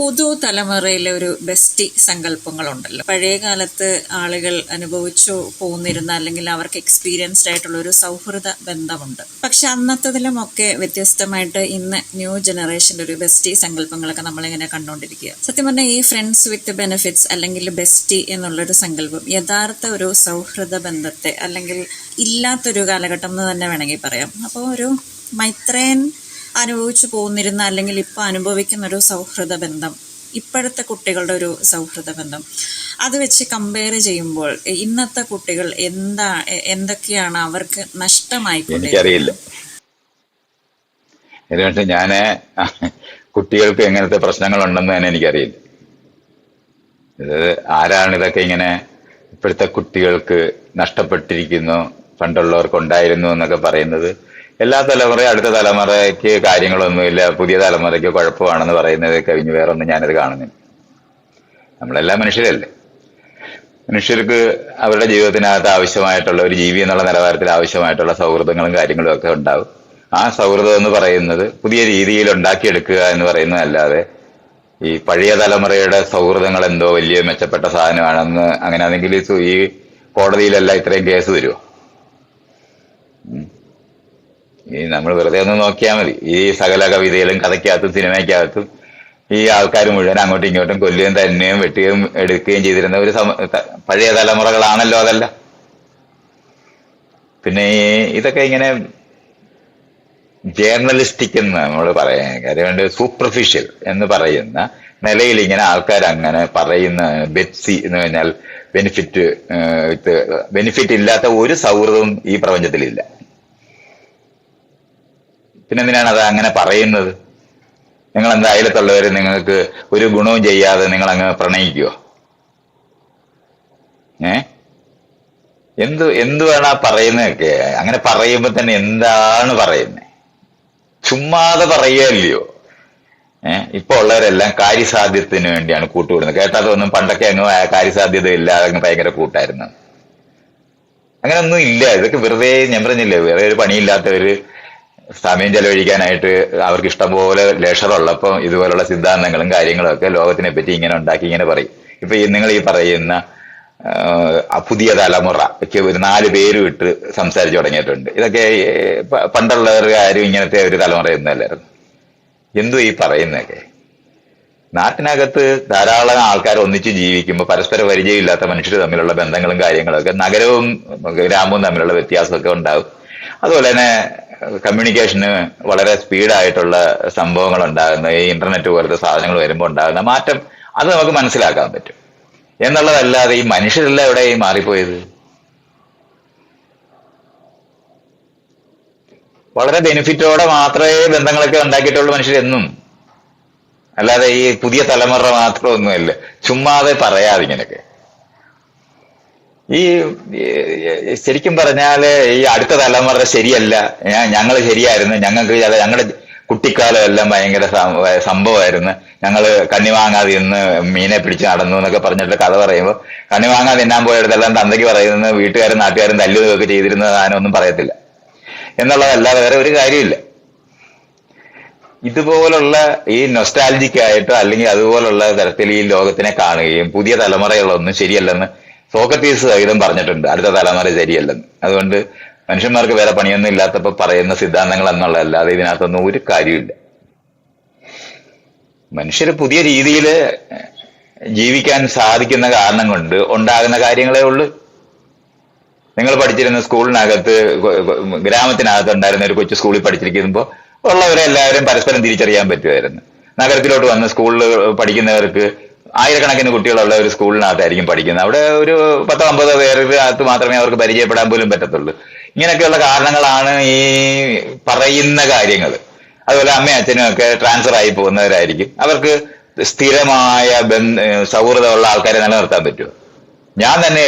പുതുതലമുറയിലെ ഒരു ബെസ്റ്റി സങ്കല്പങ്ങളുണ്ടല്ലോ. പഴയ കാലത്ത് ആളുകൾ അനുഭവിച്ചു പോന്നിരുന്ന അല്ലെങ്കിൽ അവർക്ക് എക്സ്പീരിയൻസ്ഡ് ആയിട്ടുള്ള ഒരു സൗഹൃദ ബന്ധമുണ്ട്. പക്ഷെ അന്നത്തതിലുമൊക്കെ വ്യത്യസ്തമായിട്ട് ഇന്ന് ന്യൂ ജനറേഷൻ്റെ ഒരു ബെസ്റ്റി സങ്കല്പങ്ങളൊക്കെ നമ്മളിങ്ങനെ കണ്ടുകൊണ്ടിരിക്കുക. സത്യം പറഞ്ഞാൽ ഈ ഫ്രണ്ട്സ് വിത്ത് ബെനിഫിറ്റ്സ് അല്ലെങ്കിൽ ബെസ്റ്റി എന്നുള്ളൊരു സങ്കല്പം യഥാർത്ഥ ഒരു സൗഹൃദ ബന്ധത്തെ അല്ലെങ്കിൽ ഇല്ലാത്തൊരു കാലഘട്ടം എന്ന് തന്നെ വേണമെങ്കിൽ പറയാം. അപ്പോൾ ഒരു മൈത്രേയൻ അനുഭവിച്ചു പോന്നിരുന്ന അല്ലെങ്കിൽ ഇപ്പം അനുഭവിക്കുന്ന ഒരു സൗഹൃദ ബന്ധം, ഇപ്പോഴത്തെ കുട്ടികളുടെ ഒരു സൗഹൃദ ബന്ധം, അത് വെച്ച് കമ്പയർ ചെയ്യുമ്പോൾ ഇന്നത്തെ കുട്ടികൾ എന്തൊക്കെയാണ് അവർക്ക് എനിക്കറിയില്ല. ഇതുകൊണ്ട് ഞാന് കുട്ടികൾക്ക് എങ്ങനത്തെ പ്രശ്നങ്ങളുണ്ടെന്ന് തന്നെ എനിക്കറിയില്ല. ഇത് ആരാണ് ഇതൊക്കെ ഇങ്ങനെ ഇപ്പോഴത്തെ കുട്ടികൾക്ക് നഷ്ടപ്പെട്ടിരിക്കുന്നു, പണ്ടുള്ളവർക്ക് ഉണ്ടായിരുന്നു എന്നൊക്കെ പറയുന്നത്. എല്ലാ തലമുറയും അടുത്ത തലമുറയ്ക്ക് കാര്യങ്ങളൊന്നുമില്ല, പുതിയ തലമുറയ്ക്ക് കുഴപ്പമാണെന്ന് പറയുന്നത് കഴിഞ്ഞ് വേറൊന്നും ഞാനത് കാണുന്നില്ല. നമ്മളെല്ലാം മനുഷ്യരല്ലേ. മനുഷ്യർക്ക് അവരുടെ ജീവിതത്തിനകത്ത് ആവശ്യമായിട്ടുള്ള ഒരു ജീവി എന്നുള്ള നിലവാരത്തിൽ ആവശ്യമായിട്ടുള്ള സൗഹൃദങ്ങളും കാര്യങ്ങളും ഒക്കെ ഉണ്ടാവും. ആ സൗഹൃദം എന്ന് പറയുന്നത് പുതിയ രീതിയിൽ ഉണ്ടാക്കിയെടുക്കുക എന്ന് പറയുന്നതല്ലാതെ ഈ പഴയ തലമുറയുടെ സൗഹൃദങ്ങൾ എന്തോ വലിയ മെച്ചപ്പെട്ട സാധനമാണെന്ന് അങ്ങനെയാണെങ്കിൽ ഈ കോടതിയിലെല്ലാം ഇത്രയും കേസ് വരുമോ? ഈ നമ്മൾ വെറുതെ ഒന്ന് നോക്കിയാൽ മതി. ഈ സകല കവിതയിലും കഥയ്ക്കകത്തും സിനിമയ്ക്കകത്തും ഈ ആൾക്കാർ മുഴുവൻ അങ്ങോട്ടും ഇങ്ങോട്ടും കൊല്ലുകയും തന്നെയും വെട്ടുകയും എടുക്കുകയും ചെയ്തിരുന്ന ഒരു പഴയ തലമുറകളാണല്ലോ അതല്ല. പിന്നെ ഇതൊക്കെ ഇങ്ങനെ ജേർണലിസ്റ്റിക് എന്ന് നമ്മൾ പറയാൻ കാര്യം സൂപ്പർഫിഷ്യൽ എന്ന് പറയുന്ന നിലയിൽ ഇങ്ങനെ ആൾക്കാർ അങ്ങനെ പറയുന്ന ബെറ്റ്സി എന്ന് പറഞ്ഞാൽ ബെനിഫിറ്റ് ഇല്ലാത്ത ഒരു സൗഹൃദവും ഈ പ്രപഞ്ചത്തിലില്ല. പിന്നെന്തിനാണ് അത് അങ്ങനെ പറയുന്നത്? നിങ്ങൾ എന്താ അയലത്തുള്ളവർ നിങ്ങൾക്ക് ഒരു ഗുണവും ചെയ്യാതെ നിങ്ങൾ അങ്ങ് പ്രണയിക്കുവോ? എന്തുവാണ് ആ പറയുന്നതൊക്കെ? അങ്ങനെ പറയുമ്പോ തന്നെ എന്താണ് പറയുന്നത്? ചുമ്മാതെ പറയുകയല്ലയോ? ഇപ്പൊ ഉള്ളവരെല്ലാം കാര്യസാധ്യത്തിന് വേണ്ടിയാണ് കൂട്ടുകൂടുന്നത്. കേട്ടാതൊന്നും പണ്ടൊക്കെ അങ്ങ് കാര്യസാധ്യത ഇല്ലാതെ അങ്ങ് ഭയങ്കര കൂട്ടായിരുന്നു. അങ്ങനെയൊന്നും ഇല്ല. ഇതൊക്കെ വെറുതെ ഞാൻ പറഞ്ഞില്ലേ, വേറെ ഒരു പണിയില്ലാത്തവര് സമയം ചെലവഴിക്കാനായിട്ട് അവർക്ക് ഇഷ്ടംപോലെ ലെഷറുള്ളപ്പോൾ ഇതുപോലുള്ള സിദ്ധാന്തങ്ങളും കാര്യങ്ങളും ഒക്കെ ലോകത്തിനെ പറ്റി ഇങ്ങനെ ഉണ്ടാക്കി ഇങ്ങനെ പറയും. ഇപ്പൊ നിങ്ങൾ ഈ പറയുന്ന പുതിയ തലമുറയ്ക്ക് ഒരു 4 പേരും ഇട്ട് സംസാരിച്ചു തുടങ്ങിയിട്ടുണ്ട്. ഇതൊക്കെ പണ്ടുള്ളവർക്ക് ആരും ഇങ്ങനത്തെ ഒരു തലമുറയൊന്നുമല്ലായിരുന്നു. എന്തോ ഈ പറയുന്നതൊക്കെ? നാട്ടിനകത്ത് ധാരാളം ആൾക്കാർ ഒന്നിച്ച് ജീവിക്കുമ്പോൾ പരസ്പര പരിചയമില്ലാത്ത മനുഷ്യർ തമ്മിലുള്ള ബന്ധങ്ങളും കാര്യങ്ങളൊക്കെ നഗരവും ഗ്രാമവും തമ്മിലുള്ള വ്യത്യാസമൊക്കെ ഉണ്ടാകും. അതുപോലെ തന്നെ കമ്മ്യൂണിക്കേഷന് വളരെ സ്പീഡായിട്ടുള്ള സംഭവങ്ങൾ ഉണ്ടാകുന്ന ഈ ഇന്റർനെറ്റ് പോലത്തെ സാധനങ്ങൾ വരുമ്പോൾ ഉണ്ടാകുന്ന മാറ്റം അത് നമുക്ക് മനസ്സിലാക്കാൻ പറ്റും എന്നുള്ളതല്ലാതെ ഈ മനുഷ്യരെല്ലാം എവിടെ മാറിപ്പോയത്? വളരെ ബെനിഫിറ്റോടെ മാത്രമേ ബന്ധങ്ങളൊക്കെ ഉണ്ടാക്കിയിട്ടുള്ളൂ മനുഷ്യരെന്നും. അല്ലാതെ ഈ പുതിയ തലമുറ മാത്രമൊന്നുമല്ല. ചുമ്മാതെ പറയാതെ ഇങ്ങനെയൊക്കെ. ഈ ശരിക്കും പറഞ്ഞാല് ഈ അടുത്ത തലമുറ ശരിയല്ല, ഞങ്ങൾ ശരിയായിരുന്നു, ഞങ്ങൾക്ക് ഞങ്ങളുടെ കുട്ടിക്കാലം എല്ലാം ഭയങ്കര സംഭവമായിരുന്നു, ഞങ്ങള് കണ്ണിവാങ്ങാതെ ഇന്ന് മീനെ പിടിച്ച് നടന്നു എന്നൊക്കെ പറഞ്ഞിട്ട് കഥ പറയുമ്പോൾ കണ്ണിവാങ്ങാതെ തിന്നാൻ പോയതെല്ലാം തന്തയ്ക്ക് പറയുന്നത് വീട്ടുകാരും നാട്ടുകാരും തല്ലുകയൊക്കെ ചെയ്തിരുന്ന സാധനമൊന്നും പറയത്തില്ല എന്നുള്ളതല്ലാതെ വേറെ ഒരു കാര്യമില്ല. ഇതുപോലുള്ള ഈ നൊസ്റ്റാലജിക് ആയിട്ടോ അല്ലെങ്കിൽ അതുപോലുള്ള തരത്തിൽ ഈ ലോകത്തിനെ കാണുകയും പുതിയ തലമുറകളൊന്നും ശരിയല്ലെന്ന് സോക്രട്ടീസ് സഹിതം പറഞ്ഞിട്ടുണ്ട്, അടുത്ത തലമുറ ശരിയല്ലെന്ന്. അതുകൊണ്ട് മനുഷ്യന്മാർക്ക് വേറെ പണിയൊന്നും ഇല്ലാത്തപ്പോൾ പറയുന്ന സിദ്ധാന്തങ്ങൾ എന്നുള്ളതല്ലാതെ ഇതിനകത്തൊന്നും ഒരു കാര്യമില്ല. മനുഷ്യര് പുതിയ രീതിയിൽ ജീവിക്കാൻ സാധിക്കുന്ന കാരണം കൊണ്ട് ഉണ്ടാകുന്ന കാര്യങ്ങളേ ഉള്ളൂ. നിങ്ങൾ പഠിച്ചിരുന്ന സ്കൂളിനകത്ത് ഗ്രാമത്തിനകത്ത് ഉണ്ടായിരുന്ന ഒരു കൊച്ചു സ്കൂളിൽ പഠിച്ചിരിക്കുമ്പോൾ ഉള്ളവരെ എല്ലാവരും പരസ്പരം തിരിച്ചറിയാൻ പറ്റുമായിരുന്നു. നഗരത്തിലോട്ട് വന്ന് സ്കൂളിൽ പഠിക്കുന്നവർക്ക് ആയിരക്കണക്കിന് കുട്ടികളുള്ള ഒരു സ്കൂളിനകത്തായിരിക്കും പഠിക്കുന്നത്. അവിടെ ഒരു 10-50 പേർക്ക് മാത്രമേ അവർക്ക് പരിചയപ്പെടാൻ പോലും പറ്റത്തുള്ളൂ. ഇങ്ങനെയൊക്കെയുള്ള കാരണങ്ങളാണ് ഈ പറയുന്ന കാര്യങ്ങൾ. അതുപോലെ അമ്മയും അച്ഛനും ഒക്കെ ട്രാൻസ്ഫർ ആയി പോകുന്നവരായിരിക്കും. അവർക്ക് സ്ഥിരമായ സൗഹൃദമുള്ള ആൾക്കാരെ നിലനിർത്താൻ പറ്റുമോ? ഞാൻ തന്നെ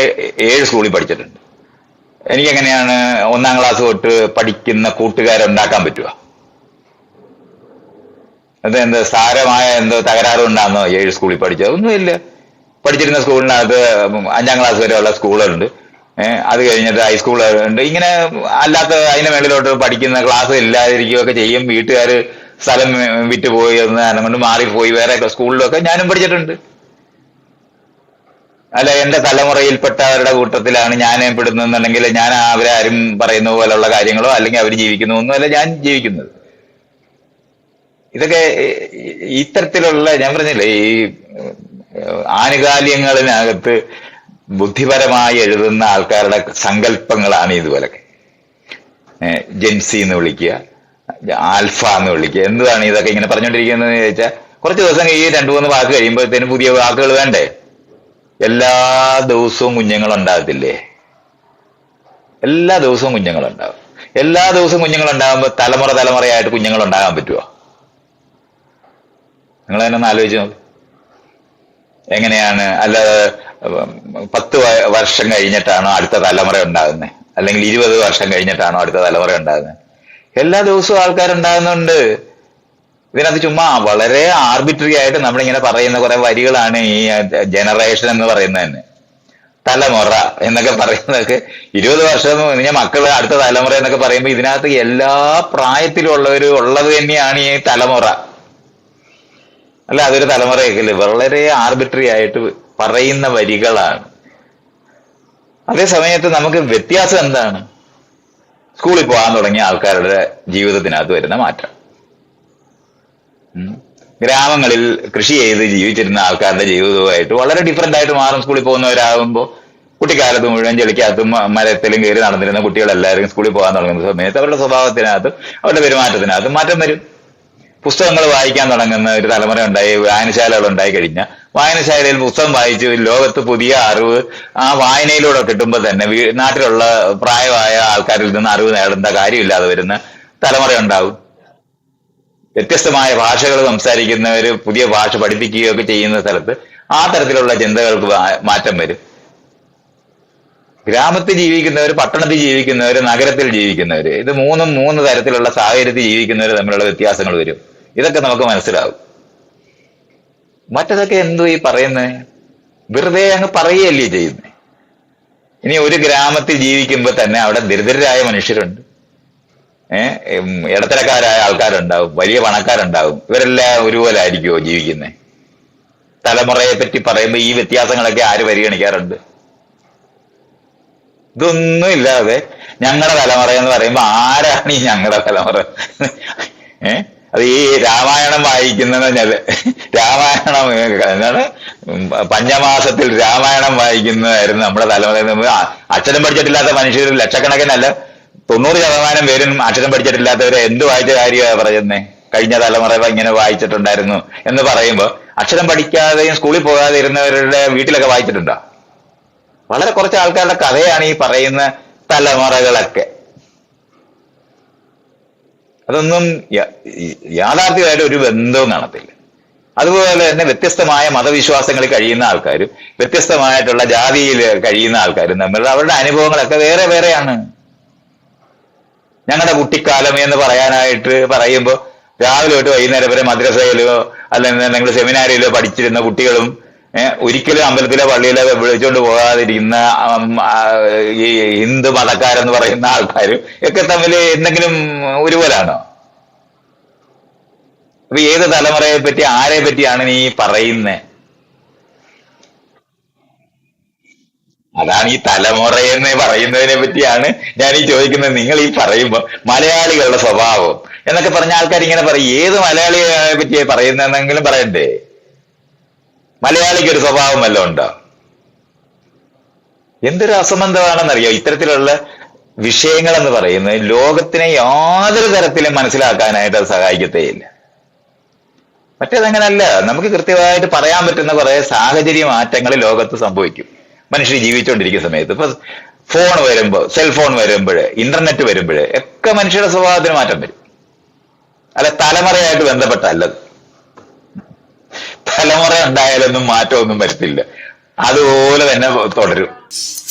7 സ്കൂളിൽ പഠിച്ചിട്ടുണ്ട്. എനിക്കെങ്ങനെയാണ് 1-ാം ക്ലാസ് തൊട്ട് പഠിക്കുന്ന കൂട്ടുകാരുണ്ടാക്കാൻ പറ്റുക? അത് എന്ത് സാരമായ എന്തോ തകരാറുണ്ടാകുന്നോ 7 സ്കൂളിൽ പഠിച്ചത്? ഒന്നുമില്ല. പഠിച്ചിരുന്ന സ്കൂളിനകത്ത് 5-ാം ക്ലാസ് വരെയുള്ള സ്കൂളുകളുണ്ട്, അത് കഴിഞ്ഞിട്ട് ഹൈസ്കൂളുകളുണ്ട്. ഇങ്ങനെ അല്ലാത്ത അതിന് മേളിലോട്ട് പഠിക്കുന്ന ക്ലാസ് ഇല്ലാതിരിക്കുകയൊക്കെ ചെയ്യും. വീട്ടുകാർ സ്ഥലം വിറ്റുപോയി എന്ന് കാരണം കൊണ്ട് മാറിപ്പോയി വേറെ സ്കൂളിലൊക്കെ ഞാനും പഠിച്ചിട്ടുണ്ട്. അല്ല, എന്റെ തലമുറയിൽപ്പെട്ടവരുടെ കൂട്ടത്തിലാണ് ഞാൻ പെടുന്നെന്നുണ്ടെങ്കിൽ ഞാൻ അവരാരും പറയുന്ന പോലുള്ള കാര്യങ്ങളോ അല്ലെങ്കിൽ അവർ ജീവിക്കുന്ന ഒന്നുമല്ല ഞാൻ ജീവിക്കുന്നത്. ഇതൊക്കെ ഇത്തരത്തിലുള്ള ഞാൻ പറഞ്ഞില്ലേ, ഈ ആനുകാലികങ്ങളിനകത്ത് ബുദ്ധിപരമായി എഴുതുന്ന ആൾക്കാരുടെ സങ്കല്പങ്ങളാണ് ഇതുപോലൊക്കെ. ജെൻസി എന്ന് വിളിക്കുക, ആൽഫ എന്ന് വിളിക്കുക, എന്താണ് ഇതൊക്കെ ഇങ്ങനെ പറഞ്ഞുകൊണ്ടിരിക്കുന്നത് ചോദിച്ചാൽ കുറച്ച് ദിവസം ഈ രണ്ടു മൂന്ന് വാക്ക് കഴിയുമ്പോഴത്തേനും പുതിയ വാക്കുകൾ വേണ്ടേ? എല്ലാ ദിവസവും കുഞ്ഞുങ്ങളുണ്ടാകത്തില്ലേ? എല്ലാ ദിവസവും കുഞ്ഞുങ്ങളുണ്ടാവും. എല്ലാ ദിവസവും കുഞ്ഞുങ്ങളുണ്ടാകുമ്പോൾ തലമുറയായിട്ട് കുഞ്ഞുങ്ങളുണ്ടാകാൻ പറ്റുമോ? നിങ്ങൾ തന്നെ ഒന്ന് ആലോചിച്ച് നോക്ക്. എങ്ങനെയാണ്? അല്ലാതെ 10 വർഷം കഴിഞ്ഞിട്ടാണോ അടുത്ത തലമുറ ഉണ്ടാകുന്നത്? അല്ലെങ്കിൽ 20 വർഷം കഴിഞ്ഞിട്ടാണോ അടുത്ത തലമുറ ഉണ്ടാകുന്നത്? എല്ലാ ദിവസവും ആൾക്കാരുണ്ടാകുന്നുണ്ട്. ഇതിനകത്ത് ചുമ്മാ വളരെ ആർബിട്രറി ആയിട്ട് നമ്മളിങ്ങനെ പറയുന്ന കുറെ വരികളാണ് ഈ ജനറേഷൻ എന്ന് പറയുന്നത് തന്നെ. തലമുറ എന്നൊക്കെ പറയുന്നതൊക്കെ 20 വർഷം കഴിഞ്ഞ മക്കള് അടുത്ത തലമുറ എന്നൊക്കെ പറയുമ്പോൾ ഇതിനകത്ത് എല്ലാ പ്രായത്തിലുള്ളവരും ഉള്ളത് തന്നെയാണ് ഈ തലമുറ. അല്ല, അതൊരു തലമുറയൊക്കെ വളരെ ആർബിട്രറി ആയിട്ട് പറയുന്ന വരികളാണ്. അതേ സമയത്ത് നമുക്ക് വ്യത്യാസം എന്താണ്? സ്കൂളിൽ പോകാൻ തുടങ്ങിയ ആൾക്കാരുടെ ജീവിതത്തിനകത്ത് വരുന്ന മാറ്റം. ഗ്രാമങ്ങളിൽ കൃഷി ചെയ്ത് ജീവിച്ചിരുന്ന ആൾക്കാരുടെ ജീവിതവുമായിട്ട് വളരെ ഡിഫറെന്റ് ആയിട്ട് മാറും. സ്കൂളിൽ പോകുന്നവരാകുമ്പോൾ കുട്ടിക്കാലത്ത് മുഴുവൻ ചെളിക്കകത്തും മരത്തിലും കയറി നടന്നിരുന്ന കുട്ടികളെല്ലാവരും സ്കൂളിൽ പോകാൻ തുടങ്ങുന്ന സമയത്ത് അവരുടെ സ്വഭാവത്തിനകത്തും അവരുടെ പെരുമാറ്റത്തിനകത്തും മാറ്റം വരും. പുസ്തകങ്ങൾ വായിക്കാൻ തുടങ്ങുന്ന ഒരു തലമുറ ഉണ്ടായി, വായനശാലകൾ ഉണ്ടായി കഴിഞ്ഞാൽ വായനശാലയിൽ പുസ്തകം വായിച്ച് ലോകത്ത് പുതിയ അറിവ് ആ വായനയിലൂടെ കിട്ടുമ്പോൾ തന്നെ നാട്ടിലുള്ള പ്രായമായ ആൾക്കാരിൽ നിന്ന് അറിവ് നേടേണ്ട കാര്യമില്ലാതെ വരുന്ന തലമുറ ഉണ്ടാവും. വ്യത്യസ്തമായ ഭാഷകൾ സംസാരിക്കുന്നവർ പുതിയ ഭാഷ പഠിപ്പിക്കുകയൊക്കെ ചെയ്യുന്ന സ്ഥലത്ത് ആ തരത്തിലുള്ള ചിന്തകൾക്ക് മാറ്റം വരും. ഗ്രാമത്തിൽ ജീവിക്കുന്നവർ, പട്ടണത്തിൽ ജീവിക്കുന്നവർ, നഗരത്തിൽ ജീവിക്കുന്നവർ, ഇത് മൂന്ന് തരത്തിലുള്ള സാഹചര്യത്തിൽ ജീവിക്കുന്നവർ തമ്മിലുള്ള വ്യത്യാസങ്ങൾ വരും. ഇതൊക്കെ നമുക്ക് മനസ്സിലാവും. മറ്റതൊക്കെ എന്തോ ഈ പറയുന്നത് വെറുതെ അങ്ങ് പറയുകയല്ലേ ചെയ്യുന്നത്. ഇനി ഒരു ഗ്രാമത്തിൽ ജീവിക്കുമ്പോൾ തന്നെ അവിടെ ദരിദ്രരായ മനുഷ്യരുണ്ട്, ഇടത്തരക്കാരായ ആൾക്കാരുണ്ടാവും, വലിയ പണക്കാരുണ്ടാവും. ഇവരെല്ലാം ഒരുപോലെ ആയിരിക്കുമോ ജീവിക്കുന്നത്? തലമുറയെ പറ്റി പറയുമ്പോൾ ഈ വ്യത്യാസങ്ങളൊക്കെ ആര് പരിഗണിക്കാറുണ്ട്? ഇതൊന്നും ഇല്ലാതെ ഞങ്ങളുടെ തലമുറ എന്ന് പറയുമ്പോൾ ആരാണ് ഈ ഞങ്ങളുടെ തലമുറ? അത് ഈ രാമായണം വായിക്കുന്നതല്ലേ? രാമായണം എന്താണ്, പഞ്ചമാസത്തിൽ രാമായണം വായിക്കുന്നതായിരുന്നു നമ്മുടെ തലമുറ. അക്ഷരം പഠിച്ചിട്ടില്ലാത്ത മനുഷ്യർ ലക്ഷക്കണക്കിനല്ല 90% പേരും അക്ഷരം പഠിച്ചിട്ടില്ലാത്തവരെ എന്ത് വായിച്ച കാര്യമാണ് പറയുന്നത്? കഴിഞ്ഞ തലമുറ ഇങ്ങനെ വായിച്ചിട്ടുണ്ടായിരുന്നു എന്ന് പറയുമ്പോൾ അക്ഷരം പഠിക്കാതെയും സ്കൂളിൽ പോകാതെ ഇരുന്നവരുടെ വീട്ടിലൊക്കെ വായിച്ചിട്ടുണ്ടോ? വളരെ കുറച്ച് ആൾക്കാരുടെ കഥയാണ് ഈ പറയുന്ന തലമുറകളൊക്കെ. അതൊന്നും യാഥാർത്ഥ്യമായിട്ട് ഒരു ബന്ധവും കാണത്തില്ല. അതുപോലെ തന്നെ വ്യത്യസ്തമായ മതവിശ്വാസങ്ങളിൽ കഴിയുന്ന ആൾക്കാരും വ്യത്യസ്തമായിട്ടുള്ള ജാതിയിൽ കഴിയുന്ന ആൾക്കാരും തമ്മിലുള്ള അവരുടെ അനുഭവങ്ങളൊക്കെ വേറെ വേറെയാണ്. ഞങ്ങളുടെ കുട്ടിക്കാലം എന്ന് പറയാനായിട്ട് പറയുമ്പോൾ രാവിലെ തൊട്ട് വൈകുന്നേരം വരെ മദ്രസയിലോ അല്ലെങ്കിൽ നിങ്ങൾ സെമിനാരിയിലോ പഠിച്ചിരുന്ന കുട്ടികളും ഒരിക്കലും അമ്പലത്തിലോ പള്ളിയിലോ വിളിച്ചുകൊണ്ട് പോകാതിരിക്കുന്ന ഈ ഹിന്ദു മതക്കാരെന്ന് പറയുന്ന ആൾക്കാരും ഒക്കെ തമ്മിൽ എന്തെങ്കിലും ഒരുപോലാണോ? അപ്പൊ ഏത് തലമുറയെ പറ്റി ആരെ പറ്റിയാണ് നീ പറയുന്നത്? അതാണ് ഈ തലമുറ എന്ന് പറയുന്നതിനെ പറ്റിയാണ് ഞാൻ ഈ ചോദിക്കുന്നത്. നിങ്ങൾ ഈ പറയുമ്പോൾ മലയാളികളുടെ സ്വഭാവം എന്നൊക്കെ പറഞ്ഞ ആൾക്കാർ ഇങ്ങനെ പറയും. ഏത് മലയാളിയെ പറ്റി പറയുന്നതെന്നെങ്കിലും പറയണ്ടേ? മലയാളിക്ക് ഒരു സ്വഭാവം വല്ലതും ഉണ്ടോ? എന്തൊരു അസംബന്ധമാണെന്നറിയോ ഇത്തരത്തിലുള്ള വിഷയങ്ങൾ എന്ന് പറയുന്നത്. ലോകത്തിനെ യാതൊരു തരത്തിലും മനസ്സിലാക്കാനായിട്ട് അത് സഹായിക്കത്തേയില്ല. മറ്റേതങ്ങനല്ല. നമുക്ക് കൃത്യമായിട്ട് പറയാൻ പറ്റുന്ന കുറെ സാഹചര്യ മാറ്റങ്ങൾ ലോകത്ത് സംഭവിക്കും മനുഷ്യർ ജീവിച്ചുകൊണ്ടിരിക്കുന്ന സമയത്ത്. ഇപ്പൊ ഫോൺ വരുമ്പോൾ, സെൽഫോൺ വരുമ്പോൾ, ഇന്റർനെറ്റ് വരുമ്പോൾ ഒക്കെ മനുഷ്യരുടെ സ്വഭാവത്തിന് മാറ്റം വരും. അല്ല, തലമുറയായിട്ട് ബന്ധപ്പെട്ടല്ലത്. തലമുറ ഉണ്ടായാലൊന്നും മാറ്റമൊന്നും വരത്തില്ല, അതുപോലെ തന്നെ തുടരും.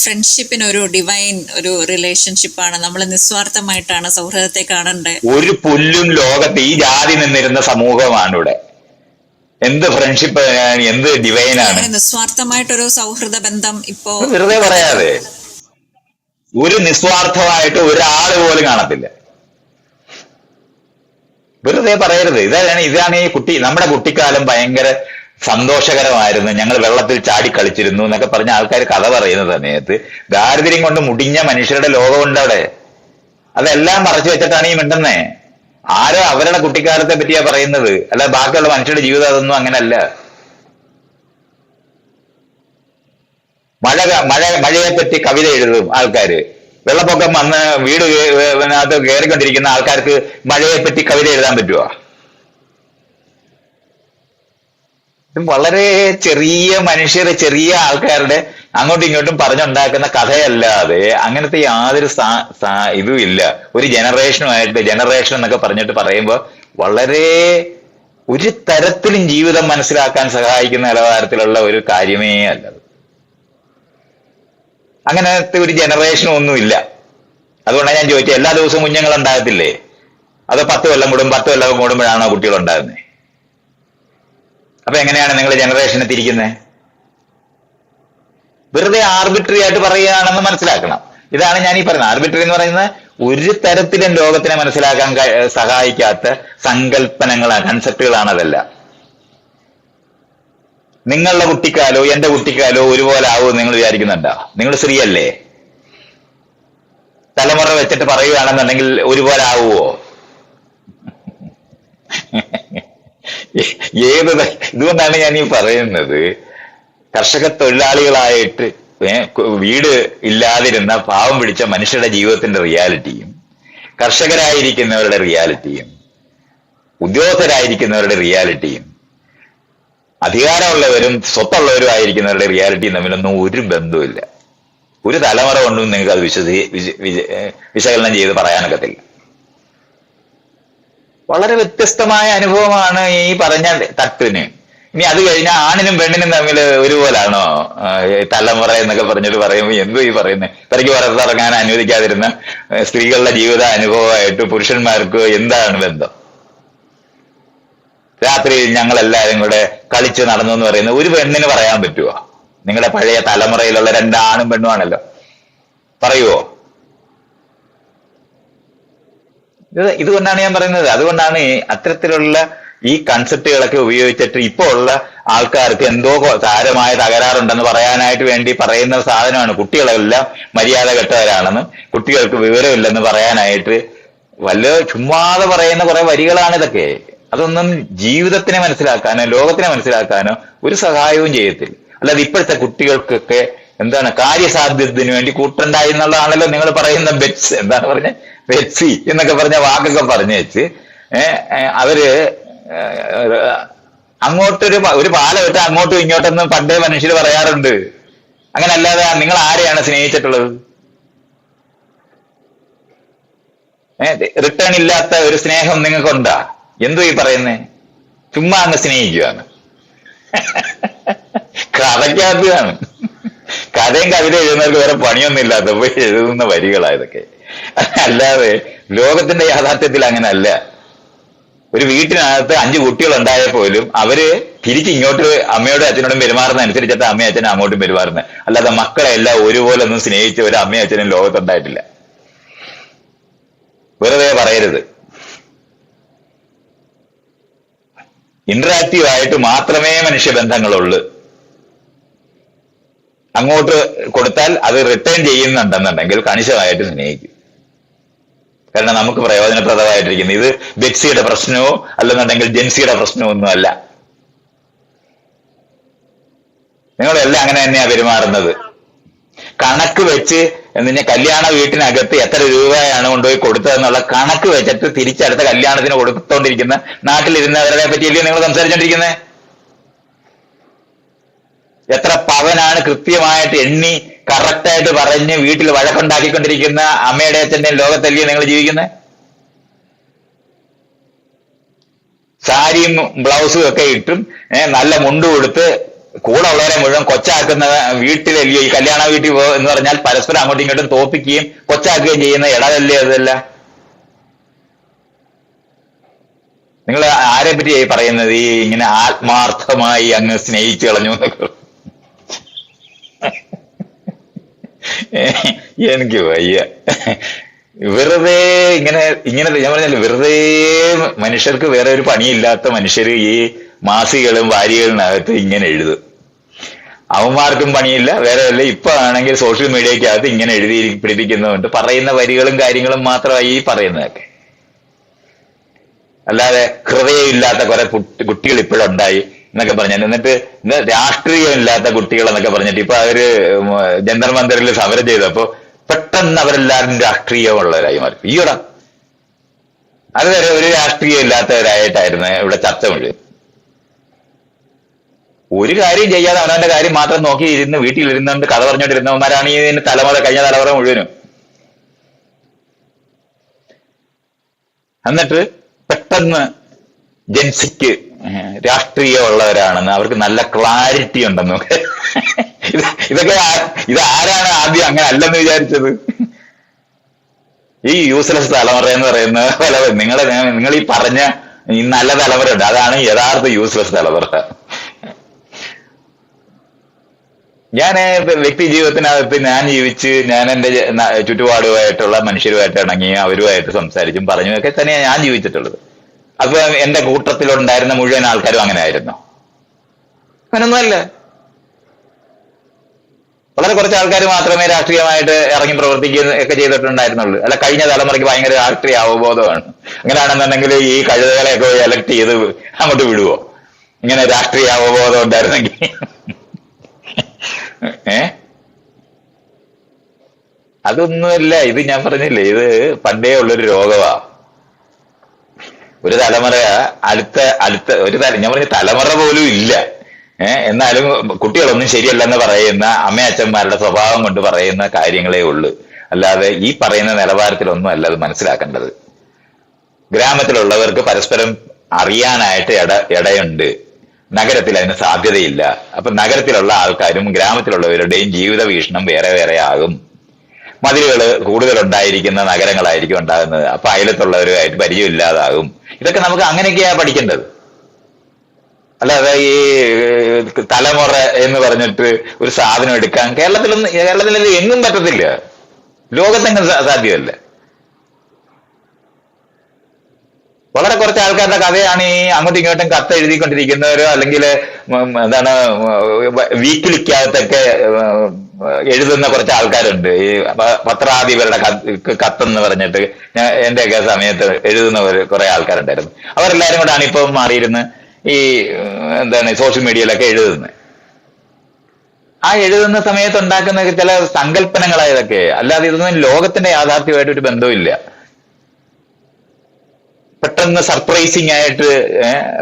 ഫ്രണ്ട്ഷിപ്പിന് ഒരു ഡിവൈൻ ഒരു റിലേഷൻഷിപ്പാണ്. നമ്മൾ നിസ്വാർത്ഥമായിട്ടാണ് സൗഹൃദത്തെ കാണേണ്ടത്. ഒരു പുല്ലും ലോകത്ത് ഈ ജാതി നിന്നിരുന്ന സമൂഹമാണ് ഇവിടെ. എന്ത് ഫ്രണ്ട്ഷിപ്പ്, എന്ത് ഡിവൈനാണ്? നിസ്വാർത്ഥമായിട്ടൊരു സൗഹൃദ ബന്ധം ഇപ്പോ വെറുതെ പറയാതെ ഒരു നിസ്വാർത്ഥമായിട്ട് ഒരാള് പോലും കാണത്തില്ല. വെറുതെ പറയരുത്. ഇതാണ് ഈ നമ്മുടെ കുട്ടിക്കാലം ഭയങ്കര സന്തോഷകരമായിരുന്നു, ഞങ്ങൾ വെള്ളത്തിൽ ചാടി കളിച്ചിരുന്നു എന്നൊക്കെ പറഞ്ഞ ആൾക്കാർ കഥ പറയുന്ന സമയത്ത് ദാരിദ്ര്യം കൊണ്ട് മുടിഞ്ഞ മനുഷ്യരുടെ ലോകമുണ്ട് അവിടെ. അതെല്ലാം മറച്ചു വെച്ചിട്ടാണ് ഈ മിണ്ടുന്നേ. ആരോ അവരുടെ കുട്ടിക്കാലത്തെ പറ്റിയാ പറയുന്നത്, അല്ല ബാക്കിയുള്ള മനുഷ്യരുടെ ജീവിതം അതൊന്നും അങ്ങനല്ല. മഴയെ പറ്റി കവിത എഴുതും ആൾക്കാര്. വെള്ളപ്പൊക്കം വന്ന് അതിനകത്ത് കയറിക്കൊണ്ടിരിക്കുന്ന ആൾക്കാർക്ക് മഴയെ പറ്റി കവിത എഴുതാൻ പറ്റുമോ? വളരെ ചെറിയ മനുഷ്യരെ, ചെറിയ ആൾക്കാരുടെ അങ്ങോട്ടും ഇങ്ങോട്ടും പറഞ്ഞുണ്ടാക്കുന്ന കഥയല്ലാതെ അങ്ങനത്തെ യാതൊരു ഇതും ഇല്ല. ഒരു ജനറേഷൻ എന്നൊക്കെ പറഞ്ഞിട്ട് പറയുമ്പോൾ വളരെ ഒരു തരത്തിലും ജീവിതം മനസ്സിലാക്കാൻ സഹായിക്കുന്ന നിലവാരത്തിലുള്ള ഒരു കാര്യമേ അല്ലത്. അങ്ങനത്തെ ഒരു ജനറേഷനും ഒന്നുമില്ല. അതുകൊണ്ടാണ് ഞാൻ ചോദിച്ചത്, എല്ലാ ദിവസവും കുഞ്ഞുങ്ങൾ ഉണ്ടാകത്തില്ലേ? അതോ 10 കൊല്ലം കൂടുമ്പോഴാണോ കുട്ടികൾ ഉണ്ടാകുന്നത്? അപ്പൊ എങ്ങനെയാണ് നിങ്ങൾ ജനറേഷനെ തിരിക്കുന്നത്? വെറുതെ ആർബിട്രറി ആയിട്ട് പറയുകയാണെന്ന് മനസ്സിലാക്കണം. ഇതാണ് ഞാൻ ഈ പറയുന്നത്. ആർബിട്രറി എന്ന് പറയുന്നത് ഒരു തരത്തിലും ലോകത്തിനെ മനസ്സിലാക്കാൻ സഹായിക്കാത്ത സങ്കല്പനങ്ങളാണ്, കൺസെപ്റ്റുകളാണ് അതെല്ലാം. നിങ്ങളുടെ കുട്ടിക്കാലോ എന്റെ കുട്ടിക്കാലോ ഒരുപോലെ ആവുമെന്ന് നിങ്ങൾ വിചാരിക്കുന്നുണ്ടോ? നിങ്ങൾ സ്ത്രീയല്ലേ? തലമുറ വെച്ചിട്ട് പറയുകയാണെന്നുണ്ടെങ്കിൽ ഒരുപോലെ ആവുമോ? ഇതുകൊണ്ടാണ് ഞാൻ ഈ പറയുന്നത്, കർഷക തൊഴിലാളികളായിട്ട് വീട് ഇല്ലാതിരുന്ന പാവം പിടിച്ച മനുഷ്യരുടെ ജീവിതത്തിന്റെ റിയാലിറ്റിയും, കർഷകരായിരിക്കുന്നവരുടെ റിയാലിറ്റിയും, ഉദ്യോഗസ്ഥരായിരിക്കുന്നവരുടെ റിയാലിറ്റിയും, അധികാരമുള്ളവരും സ്വത്തുള്ളവരും ആയിരിക്കുന്നവരുടെ റിയാലിറ്റിയും തമ്മിലൊന്നും ഒരു ബന്ധവുമില്ല. ഒരു തലമുറ കൊണ്ടും നിങ്ങൾക്ക് അത് വിശകലനം ചെയ്ത് പറയാനൊക്കത്തില്ല. വളരെ വ്യത്യസ്തമായ അനുഭവമാണ് ഈ പറഞ്ഞ തട്ടിന്. ഇനി അത് കഴിഞ്ഞാൽ ആണിനും പെണ്ണിനും തമ്മിൽ ഒരുപോലാണോ തലമുറ എന്നൊക്കെ പറഞ്ഞിട്ട് പറയുമ്പോൾ എന്തോ ഈ പറയുന്നത്? തനിക്ക് പുറത്തിറങ്ങാൻ അനുവദിക്കാതിരുന്ന സ്ത്രീകളുടെ ജീവിത അനുഭവമായിട്ട് പുരുഷന്മാർക്ക് എന്താണ് ബന്ധം? രാത്രി ഞങ്ങളെല്ലാരും കൂടെ കളിച്ച് നടന്നു എന്ന് പറയുന്നത് ഒരു പെണ്ണിന് പറയാൻ പറ്റുമോ? നിങ്ങളുടെ പഴയ തലമുറയിലുള്ള 2 ആണും പെണ്ണുമാണല്ലോ, പറയുവോ? ഇതുകൊണ്ടാണ് ഞാൻ പറയുന്നത്. അതുകൊണ്ടാണ് അത്തരത്തിലുള്ള ഈ കൺസെപ്റ്റുകളൊക്കെ ഉപയോഗിച്ചിട്ട് ഇപ്പോൾ ഉള്ള ആൾക്കാർക്ക് എന്തോ സാരമായ തകരാറുണ്ടെന്ന് പറയാനായിട്ട് വേണ്ടി പറയുന്ന സാധനമാണ്. കുട്ടികളെല്ലാം മര്യാദ കെട്ടവരാണെന്നും കുട്ടികൾക്ക് വിവരമില്ലെന്ന് പറയാനായിട്ട് ചുമ്മാതെ പറയുന്ന കുറെ വരികളാണ് ഇതൊക്കെ. അതൊന്നും ജീവിതത്തിനെ മനസ്സിലാക്കാനോ ലോകത്തിനെ മനസ്സിലാക്കാനോ ഒരു സഹായവും ചെയ്യത്തില്ല. അല്ലാതെ ഇപ്പോഴത്തെ കുട്ടികൾക്കൊക്കെ എന്താണ് കാര്യസാധ്യത്തിന് വേണ്ടി കൂട്ടുണ്ടായി എന്നുള്ളതാണല്ലോ നിങ്ങൾ പറയുന്ന ബെറ്റ്സ്. എന്താണ് പറഞ്ഞ ബെറ്റ്സി എന്നൊക്കെ പറഞ്ഞ വാക്കൊക്കെ പറഞ്ഞു വെച്ച് അവര് ഒരു പാലം ഇട്ട് അങ്ങോട്ടും ഇങ്ങോട്ടൊന്നും പണ്ടേ മനുഷ്യർ പറയാറുണ്ട്. അങ്ങനെ അല്ലാതെ നിങ്ങൾ ആരെയാണ് സ്നേഹിച്ചിട്ടുള്ളത്? റിട്ടേൺ ഇല്ലാത്ത ഒരു സ്നേഹം നിങ്ങൾക്കുണ്ടാ? എന്തോ ഈ പറയുന്നേ? ചുമ്മാ അങ്ങ് സ്നേഹിക്കുകയാണ്. കഥയ്ക്കകത്താണ്. കഥയും കവിത എഴുതുന്നവർക്ക് വേറെ പണിയൊന്നും ഇല്ലാത്തപ്പോ എഴുതുന്ന വരികളായതൊക്കെ. അല്ലാതെ ലോകത്തിന്റെ യാഥാർത്ഥ്യത്തിൽ അങ്ങനെ അല്ല. ഒരു വീട്ടിനകത്ത് 5 കുട്ടികൾ ഉണ്ടായാൽ പോലും അവര് തിരിച്ചിങ്ങോട്ട് അമ്മയോടും അച്ഛനോടും പെരുമാറുന്ന അനുസരിച്ചിട്ട് അമ്മയും അച്ഛനും അങ്ങോട്ടും പെരുമാറുന്നത്. അല്ലാതെ മക്കളെ എല്ലാം ഒരുപോലെ ഒന്നും സ്നേഹിച്ച ഒരു അമ്മയും അച്ഛനും ലോകത്തുണ്ടായിട്ടില്ല. വെറുതെ പറയരുത്. ഇന്ററാക്റ്റീവ് ആയിട്ട് മാത്രമേ മനുഷ്യബന്ധങ്ങളുള്ളൂ. അങ്ങോട്ട് കൊടുത്താൽ അത് റിട്ടേൺ ചെയ്യുന്നുണ്ടെന്നുണ്ടെങ്കിൽ കണിശമായിട്ട് സ്നേഹിക്കും. കാരണം നമുക്ക് പ്രയോജനപ്രദമായിട്ടിരിക്കുന്നത് ഇത് ബെറ്റ്സിയുടെ പ്രശ്നമോ അല്ലെന്നുണ്ടെങ്കിൽ ജെൻസിയുടെ പ്രശ്നമോ ഒന്നുമല്ല. നിങ്ങളെല്ലാം അങ്ങനെ തന്നെയാ പെരുമാറുന്നത്. കണക്ക് വെച്ച് കല്യാണ വീട്ടിനകത്ത് എത്ര രൂപയാണ് കൊണ്ടുപോയി കൊടുത്തതെന്നുള്ള കണക്ക് വെച്ചിട്ട് തിരിച്ചടുത്ത കല്യാണത്തിന് കൊടുത്തോണ്ടിരിക്കുന്ന നാട്ടിലിരുന്നവരെ പറ്റിയല്ലേ നിങ്ങൾ സംസാരിച്ചോണ്ടിരിക്കുന്നത്? എത്ര പവനാണ് കൃത്യമായിട്ട് എണ്ണി കറക്റ്റായിട്ട് പറഞ്ഞ് വീട്ടിൽ വഴക്കുണ്ടാക്കിക്കൊണ്ടിരിക്കുന്ന അമ്മയുടെ അച്ഛൻ്റെയും ലോകത്തല്ലേ നിങ്ങൾ ജീവിക്കുന്നത്? സാരിയും ബ്ലൗസും ഒക്കെ ഇട്ടും നല്ല മുണ്ട് കൊടുത്ത് കൂടെ ഉള്ളവരെ മുഴുവൻ കൊച്ചാക്കുന്ന വീട്ടിലല്ലയോ ഈ കല്യാണ വീട്ടിൽ എന്ന് പറഞ്ഞാൽ പരസ്പരം അങ്ങോട്ടും ഇങ്ങോട്ടും തോപ്പിക്കുകയും കൊച്ചാക്കുകയും ചെയ്യുന്ന ഇടതല്ലേ അതല്ല? നിങ്ങൾ ആരെ പറ്റി പറയുന്നത്? ഈ ഇങ്ങനെ ആത്മാർത്ഥമായി അങ്ങ് സ്നേഹിച്ചു കളഞ്ഞു എന്നൊക്കെ. എനിക്ക് വയ്യ. വെറുതെ ഇങ്ങനെ ഇങ്ങനെ ഞാൻ പറഞ്ഞല്ലോ, വെറുതെ മനുഷ്യർക്ക് വേറെ ഒരു പണിയില്ലാത്ത മനുഷ്യര് ഈ മാസികകളും വാരികളിനകത്ത് ഇങ്ങനെ എഴുതും. അവന്മാർക്കും പണിയില്ല, വേറെ വല്ല. ഇപ്പൊ ആണെങ്കിൽ സോഷ്യൽ മീഡിയക്കകത്ത് ഇങ്ങനെ എഴുതി പിടിപ്പിക്കുന്നതുകൊണ്ട് പറയുന്ന വരികളും കാര്യങ്ങളും മാത്രമായി ഈ പറയുന്നതൊക്കെ. അല്ലാതെ ഹൃദയമില്ലാത്ത കുറെ കുട്ടികൾ ഇപ്പോഴുണ്ടായി എന്നൊക്കെ പറഞ്ഞാൽ, എന്നിട്ട് ഇന്ന് രാഷ്ട്രീയം ഇല്ലാത്ത കുട്ടികൾ എന്നൊക്കെ പറഞ്ഞിട്ട് ഇപ്പൊ അവര് ജന്തർ മന്ദറിൽ സമരം ചെയ്തപ്പോ പെട്ടെന്ന് അവരെല്ലാവരും രാഷ്ട്രീയമുള്ളവരായി മാറി. ഈയോടാ, അതുവരെ ഒരു രാഷ്ട്രീയം ഇല്ലാത്തവരായിട്ടായിരുന്നു ഇവിടെ ചർച്ച മുഴുവൻ. ഒരു കാര്യം ചെയ്യാതെ അവനവന്റെ കാര്യം മാത്രം നോക്കി ഇരുന്ന് വീട്ടിലിരുന്നുകൊണ്ട് കഥ പറഞ്ഞോണ്ടിരുന്നവന്മാരാണ് ഈ തലമുറ, കഴിഞ്ഞ തലമുറ മുഴുവനും. എന്നിട്ട് പെട്ടെന്ന് ജൻസിക്ക് രാഷ്ട്രീയമുള്ളവരാണെന്ന്, അവർക്ക് നല്ല ക്ലാരിറ്റി ഉണ്ടെന്ന്. ഇതൊക്കെ ഇതാരാണ് ആദ്യം അങ്ങനെ അല്ലെന്ന് വിചാരിച്ചത്? ഈ യൂസ്ലെസ് തലമുറ എന്ന് പറയുന്ന പല നിങ്ങൾ ഈ പറഞ്ഞ ഈ നല്ല തലമുറ ഉണ്ട്, അതാണ് യഥാർത്ഥ യൂസ്ലെസ് തലമുറ. ഞാൻ വ്യക്തി ജീവിതത്തിനകത്ത് ഞാൻ ജീവിച്ച്, ഞാൻ എന്റെ ചുറ്റുപാടുമായിട്ടുള്ള മനുഷ്യരുമായിട്ട് ഇണങ്ങി അവരുമായിട്ട് സംസാരിച്ചും പറഞ്ഞും ഒക്കെ തന്നെയാണ് ഞാൻ ജീവിച്ചിട്ടുള്ളത്. അപ്പൊ എന്റെ കൂട്ടത്തിലുണ്ടായിരുന്ന മുഴുവൻ ആൾക്കാരും അങ്ങനെ ആയിരുന്നു? അങ്ങനൊന്നുമല്ല. വളരെ കുറച്ച് ആൾക്കാർ മാത്രമേ രാഷ്ട്രീയമായിട്ട് ഇറങ്ങി പ്രവർത്തിക്കുക ഒക്കെ ചെയ്തിട്ടുണ്ടായിരുന്നുള്ളൂ. അല്ല, കഴിഞ്ഞ തലമുറയ്ക്ക് ഭയങ്കര രാഷ്ട്രീയ അവബോധമാണ്. അങ്ങനെയാണെന്നുണ്ടെങ്കിൽ ഈ കഴുതകളെയൊക്കെ എലക്ട് ചെയ്ത് അങ്ങോട്ട് വിടുവോ? ഇങ്ങനെ രാഷ്ട്രീയ അവബോധം ഉണ്ടായിരുന്നെങ്കിൽ. ഏ അതൊന്നുമല്ല. ഇത് ഞാൻ പറഞ്ഞില്ലേ, ഇത് പണ്ടേ ഉള്ളൊരു രോഗമാ. ഒരു തലമുറ അടുത്ത അടുത്ത ഒരു ഞാൻ പറഞ്ഞ തലമുറ പോലും ഇല്ല. എന്നാലും കുട്ടികളൊന്നും ശരിയല്ലെന്ന് പറയുന്ന അമ്മയച്ഛന്മാരുടെ സ്വഭാവം കൊണ്ട് പറയുന്ന കാര്യങ്ങളേ ഉള്ളൂ. അല്ലാതെ ഈ പറയുന്ന നിലവാരത്തിലൊന്നും അല്ല അത് മനസ്സിലാക്കേണ്ടത്. ഗ്രാമത്തിലുള്ളവർക്ക് പരസ്പരം അറിയാനായിട്ട് ഇടയുണ്ട്, നഗരത്തിൽ അതിന് സാധ്യതയില്ല. അപ്പൊ നഗരത്തിലുള്ള ആൾക്കാരും ഗ്രാമത്തിലുള്ളവരുടെയും ജീവിത വീക്ഷണം വേറെ വേറെ ആകും. മതിലുകൾ കൂടുതൽ ഉണ്ടായിരിക്കുന്ന നഗരങ്ങളായിരിക്കും ഉണ്ടാകുന്നത്. അപ്പൊ അയലത്തുള്ളവരുമായിട്ട് പരിചയമില്ലാതാകും. ഇതൊക്കെ നമുക്ക് അങ്ങനെയൊക്കെയാ പഠിക്കേണ്ടത്. അല്ലാതെ ഈ തലമുറ എന്ന് പറഞ്ഞിട്ട് ഒരു സാധനം എടുക്കാൻ കേരളത്തിൽ എങ്ങും പറ്റത്തില്ല, ലോകത്തെങ്ങും സാധ്യമല്ല. വളരെ കുറച്ച് ആൾക്കാരുടെ കഥയാണ് ഈ അങ്ങോട്ടും ഇങ്ങോട്ടും കത്ത് എഴുതിക്കൊണ്ടിരിക്കുന്നവരോ, അല്ലെങ്കിൽ എന്താണ് വീക്കിലിക്കകത്തൊക്കെ എഴുതുന്ന കുറച്ച് ആൾക്കാരുണ്ട്. ഈ പത്രാധിപരുടെ കത്തെന്ന് പറഞ്ഞിട്ട് എന്റെയൊക്കെ സമയത്ത് എഴുതുന്ന കുറെ ആൾക്കാരുണ്ടായിരുന്നു. അവരെല്ലാരും കൂടാണ് ഇപ്പൊ മാറിയിരുന്ന് ഈ എന്താണ് സോഷ്യൽ മീഡിയയിലൊക്കെ എഴുതുന്നത്. ആ എഴുതുന്ന സമയത്ത് ഉണ്ടാക്കുന്ന ചില സങ്കല്പനങ്ങളായതൊക്കെ, അല്ലാതെ ഇതൊന്നും ലോകത്തിന്റെ യാഥാർത്ഥ്യമായിട്ട് ഒരു ബന്ധവുമില്ല. പെട്ടെന്ന് സർപ്രൈസിങ് ആയിട്ട്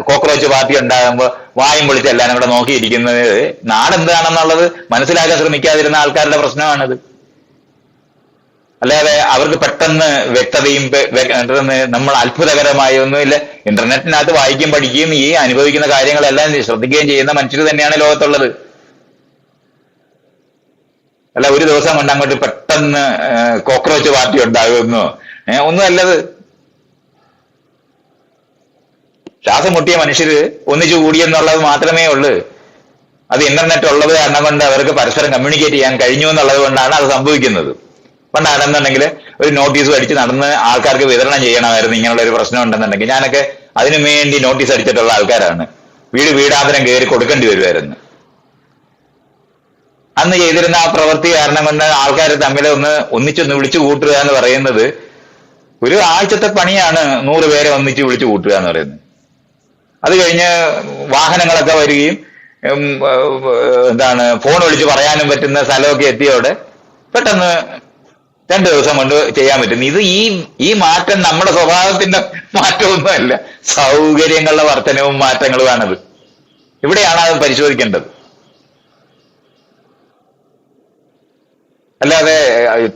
കോക്രോച്ച് പാർട്ടി ഉണ്ടാകുമ്പോൾ വായും പൊളിച്ച് എല്ലാവരും കൂടെ നോക്കിയിരിക്കുന്നത് നാടെന്താണെന്നുള്ളത് മനസ്സിലാക്കാൻ ശ്രമിക്കാതിരുന്ന ആൾക്കാരുടെ പ്രശ്നമാണിത്. അല്ലാതെ അവർക്ക് പെട്ടെന്ന് വ്യക്തതയും നമ്മൾ അത്ഭുതകരമായ ഒന്നുമില്ല. ഇന്റർനെറ്റിനകത്ത് വായിക്കുകയും പഠിക്കുകയും ഈ അനുഭവിക്കുന്ന കാര്യങ്ങളെല്ലാം ശ്രദ്ധിക്കുകയും ചെയ്യുന്ന മനുഷ്യർ തന്നെയാണ് ലോകത്തുള്ളത്. അല്ല ഒരു ദിവസം കൊണ്ട് അങ്ങോട്ട് പെട്ടെന്ന് കോക്രോച്ച് പാർട്ടി ഉണ്ടാകുന്നു ഒന്നും അല്ലത്. ശ്വാസം മുട്ടിയ മനുഷ്യര് ഒന്നിച്ചു കൂടിയെന്നുള്ളത് മാത്രമേ ഉള്ളൂ. അത് ഇന്റർനെറ്റ് ഉള്ളത് കാരണം കൊണ്ട് അവർക്ക് പരസ്പരം കമ്മ്യൂണിക്കേറ്റ് ചെയ്യാൻ കഴിഞ്ഞു എന്നുള്ളത് കൊണ്ടാണ് അത് സംഭവിക്കുന്നത്. പണ്ടാണെന്നുണ്ടെങ്കിൽ ഒരു നോട്ടീസ് അടിച്ച് നടന്ന് ആൾക്കാർക്ക് വിതരണം ചെയ്യണമായിരുന്നു. ഇങ്ങനെയുള്ള ഒരു പ്രശ്നം ഉണ്ടെന്നുണ്ടെങ്കിൽ ഞാനൊക്കെ അതിനു വേണ്ടി നോട്ടീസ് അടിച്ചിട്ടുള്ള ആൾക്കാരാണ്. വീടാന്തരം കയറി കൊടുക്കേണ്ടി വരുമായിരുന്നു. അന്ന് ചെയ്തിരുന്ന ആ പ്രവൃത്തി കാരണം കൊണ്ട് ആൾക്കാർ തമ്മിൽ ഒന്നിച്ചൊന്ന് വിളിച്ചു കൂട്ടുക എന്ന് പറയുന്നത് ഒരു ആഴ്ചത്തെ പണിയാണ്. 100 പേരെ ഒന്നിച്ച് വിളിച്ചു കൂട്ടുക എന്ന് പറയുന്നത്. അത് കഴിഞ്ഞ് വാഹനങ്ങളൊക്കെ വരികയും ഫോൺ വിളിച്ച് പറയാനും പറ്റുന്ന സ്ഥലമൊക്കെ എത്തിയോടെ പെട്ടെന്ന് 2 ദിവസം കൊണ്ട് ചെയ്യാൻ പറ്റും. ഇത് ഈ മാറ്റം നമ്മുടെ സ്വഭാവത്തിന്റെ മാറ്റമൊന്നുമല്ല, സൗകര്യങ്ങളുടെ വർധനവും മാറ്റങ്ങളുമാണത്. ഇവിടെയാണ് അത് പരിശോധിക്കേണ്ടത്. അല്ലാതെ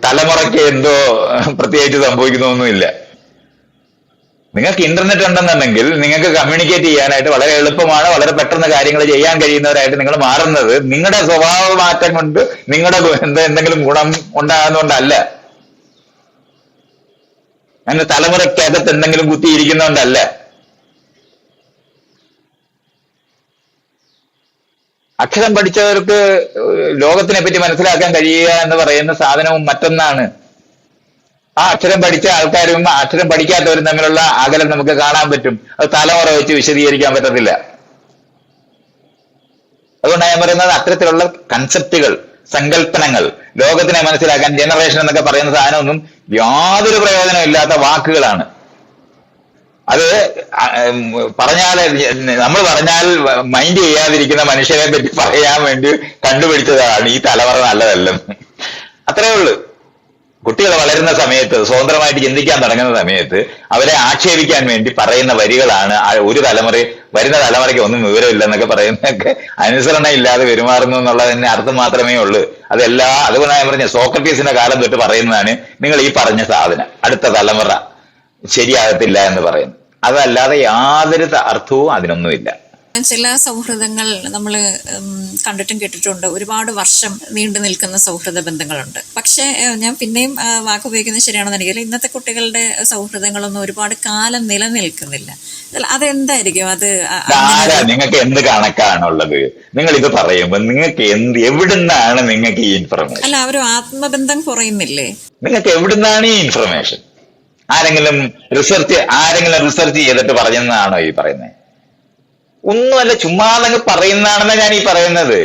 തലമുറയ്ക്ക് എന്തോ പ്രത്യേകിച്ച് സംഭവിക്കുന്നൊന്നുമില്ല. നിങ്ങൾക്ക് ഇന്റർനെറ്റ് ഉണ്ടെന്നുണ്ടെങ്കിൽ നിങ്ങൾക്ക് കമ്മ്യൂണിക്കേറ്റ് ചെയ്യാനായിട്ട് വളരെ എളുപ്പമാണ്. വളരെ പെട്ടെന്ന് കാര്യങ്ങൾ ചെയ്യാൻ കഴിയുന്നവരായിട്ട് നിങ്ങൾ മാറുന്നത് നിങ്ങളുടെ സ്വഭാവ മാറ്റം കൊണ്ട് നിങ്ങളുടെ എന്തെങ്കിലും ഗുണം ഉണ്ടാകുന്നതുകൊണ്ടല്ല, അങ്ങനെ തലമുറയ്ക്കകത്ത് എന്തെങ്കിലും കുത്തിയിരിക്കുന്നതുകൊണ്ടല്ല. അക്ഷരം പഠിച്ചവർക്ക് ലോകത്തിനെ പറ്റി മനസ്സിലാക്കാൻ കഴിയുക എന്ന് പറയുന്ന സാധനവും മറ്റൊന്നാണ്. ആ അക്ഷരം പഠിച്ച ആൾക്കാരും അക്ഷരം പഠിക്കാത്തവരും തമ്മിലുള്ള അകലം നമുക്ക് കാണാൻ പറ്റും. അത് തലമുറ വെച്ച് വിശദീകരിക്കാൻ പറ്റത്തില്ല. അതുകൊണ്ടാണ് ഞാൻ പറയുന്നത്, അത്തരത്തിലുള്ള കൺസെപ്റ്റുകൾ, സങ്കല്പനങ്ങൾ, ലോകത്തിനെ മനസ്സിലാക്കാൻ ജനറേഷൻ എന്നൊക്കെ പറയുന്ന സാധനമൊന്നും യാതൊരു പ്രയോജനം ഇല്ലാത്ത വാക്കുകളാണ്. അത് പറഞ്ഞാൽ, നമ്മൾ പറഞ്ഞാൽ മൈൻഡ് ചെയ്യാതിരിക്കുന്ന മനുഷ്യരെ പറ്റി പറയാൻ വേണ്ടി കണ്ടുപിടിച്ചതാണ് ഈ തലമുറ നല്ലതല്ലെന്ന്. അത്രേ ഉള്ളൂ. കുട്ടികൾ വളരുന്ന സമയത്ത്, സ്വതന്ത്രമായിട്ട് ചിന്തിക്കാൻ തുടങ്ങുന്ന സമയത്ത് അവരെ ആക്ഷേപിക്കാൻ വേണ്ടി പറയുന്ന വരികളാണ് ഒരു വരുന്ന തലമുറയ്ക്ക് ഒന്നും വിവരമില്ലെന്നൊക്കെ പറയുന്നതൊക്കെ അനുസരണ ഇല്ലാതെ പെരുമാറുന്നു എന്നുള്ളതിന് അർത്ഥം മാത്രമേ ഉള്ളൂ. അതുകൊണ്ടാണ് ഞാൻ പറഞ്ഞ സോക്രട്ടീസിന്റെ കാലം തൊട്ട് പറയുന്നതാണ് നിങ്ങൾ ഈ പറഞ്ഞ സാധനം അടുത്ത തലമുറ ശരിയാകത്തില്ല എന്ന് പറയുന്നു. അതല്ലാതെ യാതൊരു അർത്ഥവും അതിനൊന്നുമില്ല. ചില സൗഹൃദങ്ങൾ നമ്മൾ കണ്ടിട്ടും കേട്ടിട്ടുണ്ട്, ഒരുപാട് വർഷം നീണ്ടു നിൽക്കുന്ന സൗഹൃദ ബന്ധങ്ങളുണ്ട്. പക്ഷെ ഞാൻ പിന്നെയും വാക്ക് ഉപയോഗിക്കുന്നത് ശരിയാണെന്ന് എനിക്കറിയില്ല, ഇന്നത്തെ കുട്ടികളുടെ സൗഹൃദങ്ങളൊന്നും ഒരുപാട് കാലം നിലനിൽക്കുന്നില്ല. അതെന്തായിരിക്കും? നിങ്ങൾക്ക് എന്ത് കണക്കാണുള്ളത്? നിങ്ങൾ ഇത് പറയുമ്പോൾ നിങ്ങൾക്ക് എവിടുന്നാണ് നിങ്ങൾക്ക് ഈ ഇൻഫർമേഷൻ? അല്ല, ഒരു ആത്മബന്ധം കുറയുന്നില്ലേ? നിങ്ങൾക്ക് എവിടുന്നാണ് ഈ ഇൻഫർമേഷൻ? ആരെങ്കിലും റിസർച്ച് ചെയ്തിട്ട് പറഞ്ഞെന്നാണോ ഈ പറയുന്നത്? ഒന്നുമല്ല, ചുമ്മാതെ പറയുന്നതാണെന്ന് ഞാൻ ഈ പറയുന്നത്.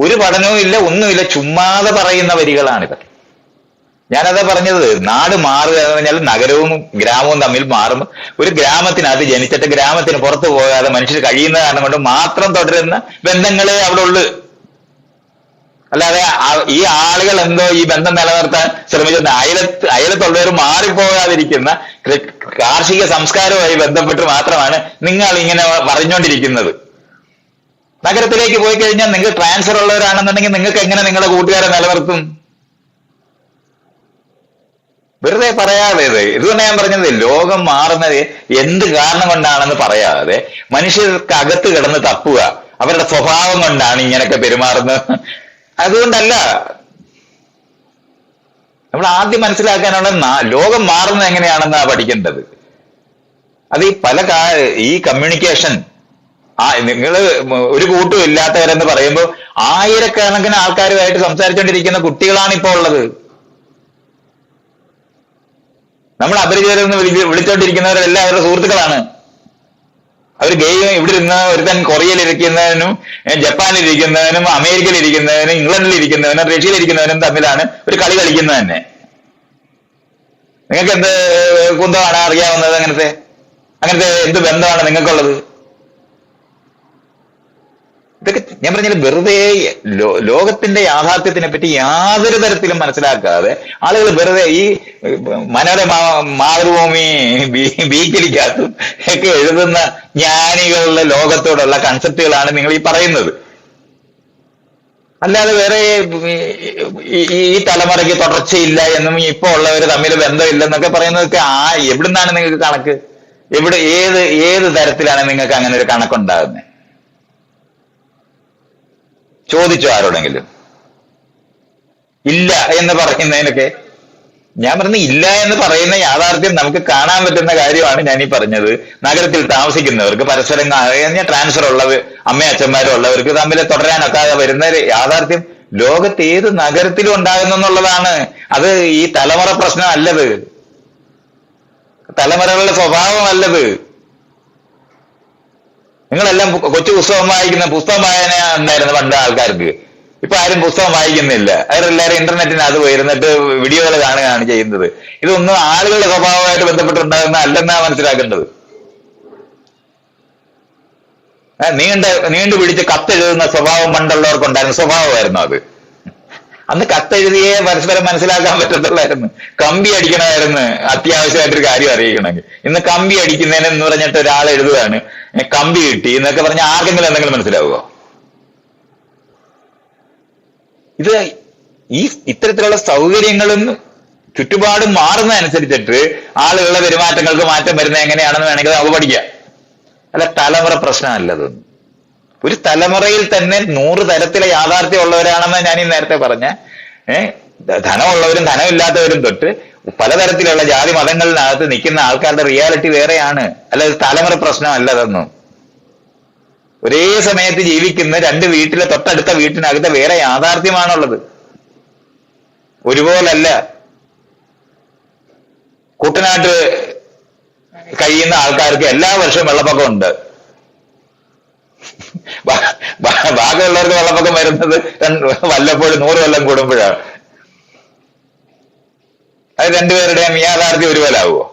ഒരു പഠനവും ഇല്ല, ഒന്നുമില്ല, ചുമ്മാതെ പറയുന്ന വരികളാണിത്. ഞാനതാ പറഞ്ഞത്, നാട് മാറുക എന്ന് പറഞ്ഞാൽ നഗരവും ഗ്രാമവും തമ്മിൽ മാറുമ്പോൾ, ഒരു ഗ്രാമത്തിനകത്ത് ജനിച്ചിട്ട് ഗ്രാമത്തിന് പുറത്തു പോകാതെ മനുഷ്യർ കഴിയുന്ന കാരണം കൊണ്ട് മാത്രം തുടരുന്ന ബന്ധങ്ങളെ അവിടെ ഉള്ളു. അല്ലാതെ ഈ ആളുകൾ എന്തോ ഈ ബന്ധം നിലനിർത്താൻ ശ്രമിച്ചിട്ട് അയലത്തുള്ളവർ മാറിപ്പോകാതിരിക്കുന്ന കാർഷിക സംസ്കാരവുമായി ബന്ധപ്പെട്ട് മാത്രമാണ് നിങ്ങൾ ഇങ്ങനെ പറഞ്ഞുകൊണ്ടിരിക്കുന്നത്. നഗരത്തിലേക്ക് പോയി കഴിഞ്ഞാൽ നിങ്ങൾക്ക് ട്രാൻസ്ഫർ ഉള്ളവരാണെന്നുണ്ടെങ്കിൽ നിങ്ങൾക്ക് എങ്ങനെ നിങ്ങളുടെ കൂട്ടുകാരെ നിലനിർത്തും? വെറുതെ പറയാതെ ഇതുകൊണ്ട് ഞാൻ പറഞ്ഞത്, ലോകം മാറുന്നത് എന്ത് കാരണം കൊണ്ടാണെന്ന് പറയാതെ മനുഷ്യർക്ക് അകത്ത് കിടന്ന് തപ്പുക, അവരുടെ സ്വഭാവം കൊണ്ടാണ് ഇങ്ങനെയൊക്കെ പെരുമാറുന്നത്. അതുകൊണ്ടല്ല. നമ്മൾ ആദ്യം മനസ്സിലാക്കാനുള്ള ലോകം മാറുന്നത് എങ്ങനെയാണെന്നാ പഠിക്കേണ്ടത്. അത് ഈ കമ്മ്യൂണിക്കേഷൻ, നിങ്ങൾ ഒരു കൂട്ടും ഇല്ലാത്തവരെന്ന് പറയുമ്പോൾ ആയിരക്കണക്കിന് ആൾക്കാരുമായിട്ട് സംസാരിച്ചുകൊണ്ടിരിക്കുന്ന കുട്ടികളാണ് ഇപ്പോൾ ഉള്ളത്. നമ്മൾ അപരിചിതരെന്ന് വിളിച്ചോണ്ടിരിക്കുന്നവരെല്ലാം അവരുടെ സുഹൃത്തുക്കളാണ്. അവർ ഇവിടെ ഇരുന്ന് ഒരുത്തൻ കൊറിയയിലിരിക്കുന്നവനും ജപ്പാനിലിരിക്കുന്നവനും അമേരിക്കയിലിരിക്കുന്നവനും ഇംഗ്ലണ്ടിലിരിക്കുന്നവനും റഷ്യയിലിരിക്കുന്നവനും തമ്മിലാണ് ഒരു കളി കളിക്കുന്നത് തന്നെ. നിങ്ങൾക്ക് എന്ത് കുന്തമാണ് അറിയാവുന്നത്? അങ്ങനത്തെ എന്ത് ബന്ധമാണ് നിങ്ങൾക്കുള്ളത്? ഇതൊക്കെ ഞാൻ പറഞ്ഞാൽ വെറുതെ ലോകത്തിന്റെ യാഥാർത്ഥ്യത്തിനെ പറ്റി യാതൊരു തരത്തിലും മനസ്സിലാക്കാതെ ആളുകൾ വെറുതെ ഈ മനോരമ, മാതൃഭൂമി, വീക്കിലിക്കകത്തും ഒക്കെ എഴുതുന്ന ജ്ഞാനികളുടെ ലോകത്തോടുള്ള കൺസെപ്റ്റുകളാണ് നിങ്ങൾ ഈ പറയുന്നത്. അല്ലാതെ വേറെ ഈ തലമുറയ്ക്ക് തുടർച്ചയില്ല എന്നും ഇപ്പൊ ഉള്ളവര് തമ്മിൽ ബന്ധമില്ലെന്നൊക്കെ പറയുന്നതൊക്കെ എവിടുന്നാണ് നിങ്ങൾക്ക് കണക്ക്? ഏത് തരത്തിലാണ് നിങ്ങൾക്ക് അങ്ങനെ ഒരു കണക്കുണ്ടാകുന്നത്? ചോദിച്ചോ ആരോടെങ്കിലും? ഇല്ല എന്ന് പറയുന്നതിനൊക്കെ ഞാൻ പറഞ്ഞ ഇല്ല എന്ന് പറയുന്ന യാഥാർത്ഥ്യം നമുക്ക് കാണാൻ പറ്റുന്ന കാര്യമാണ് ഞാൻ ഈ പറഞ്ഞത്. നഗരത്തിൽ താമസിക്കുന്നവർക്ക് പരസ്പരം ട്രാൻസ്ഫർ ഉള്ളവർ, അമ്മയച്ഛന്മാരും ഉള്ളവർക്ക് തമ്മിൽ തുടരാനൊക്കാതെ വരുന്ന യാഥാർത്ഥ്യം ലോകത്ത് ഏത് നഗരത്തിലും ഉണ്ടാകുന്നു എന്നുള്ളതാണ്. അത് ഈ തലമുറ പ്രശ്നം അല്ലത്, തലമുറകളുടെ സ്വഭാവമല്ലത്. നിങ്ങളെല്ലാം കൊച്ചു പുസ്തകം വായന ഉണ്ടായിരുന്നു പണ്ട് ആൾക്കാർക്ക്. ഇപ്പൊ ആരും പുസ്തകം വായിക്കുന്നില്ല. അവരെല്ലാവരും ഇന്റർനെറ്റിനകത്ത് പോയിരുന്നിട്ട് വീഡിയോകൾ കാണുകയാണ് ചെയ്യുന്നത്. ഇതൊന്നും ആളുകളുടെ സ്വഭാവമായിട്ട് ബന്ധപ്പെട്ടുണ്ടാകുന്ന അല്ലെന്നാ മനസ്സിലാക്കേണ്ടത്. നീണ്ടു പിടിച്ച് കത്തെഴുതുന്ന സ്വഭാവം പണ്ടുള്ളവർക്കുണ്ടായിരുന്ന സ്വഭാവമായിരുന്നു അത്. അന്ന് കത്തെഴുതിയെ പരസ്പരം മനസ്സിലാക്കാൻ പറ്റത്തുള്ളായിരുന്നു. കമ്പി അടിക്കണമായിരുന്നു അത്യാവശ്യമായിട്ടൊരു കാര്യം അറിയിക്കണമെങ്കിൽ. ഇന്ന് കമ്പി അടിക്കുന്നതിനെന്ന് പറഞ്ഞിട്ട് ഒരാൾ എഴുതുകയാണ് കമ്പി കിട്ടി എന്നൊക്കെ പറഞ്ഞാൽ ആർക്കെങ്കിലും എന്തെങ്കിലും മനസ്സിലാവുമോ? ഇത് ഇത്തരത്തിലുള്ള സൗകര്യങ്ങളും ചുറ്റുപാടും മാറുന്നതനുസരിച്ചിട്ട് ആളുകളുടെ പെരുമാറ്റങ്ങൾക്ക് മാറ്റം വരുന്നത് എങ്ങനെയാണെന്ന് വേണമെങ്കിൽ നമുക്ക് പഠിക്കാം. അല്ല, തലമുറ പ്രശ്നമല്ലതൊന്നും. ഒരു തലമുറയിൽ തന്നെ 100 തരത്തിലെ യാഥാർത്ഥ്യം ഉള്ളവരാണെന്ന് ഞാൻ ഈ നേരത്തെ പറഞ്ഞ ധനമുള്ളവരും ധനമില്ലാത്തവരും തൊട്ട് പലതരത്തിലുള്ള ജാതി മതങ്ങളിനകത്ത് നിൽക്കുന്ന ആൾക്കാരുടെ റിയാലിറ്റി വേറെയാണ്. അല്ലാതെ തലമുറ പ്രശ്നമല്ലതൊന്നും. ഒരേ സമയത്ത് ജീവിക്കുന്ന 2 വീട്ടിലെ തൊട്ടടുത്ത വീട്ടിനകത്ത് വേറെ യാഥാർത്ഥ്യമാണുള്ളത്, ഒരുപോലല്ല. കുട്ടനാട്ട് കഴിയുന്ന ആൾക്കാർക്ക് എല്ലാ വർഷവും വെള്ളപ്പൊക്കം ഉണ്ട്. ബാക്കിയുള്ളവർക്ക് വെള്ളപ്പൊക്കം വരുന്നത് വല്ലപ്പോഴും 100 കൊല്ലം കൂടുമ്പോഴാണ്. അത് രണ്ടുപേരുടെയും യാഥാർത്ഥ്യം ഒരുപോലാവുമോ?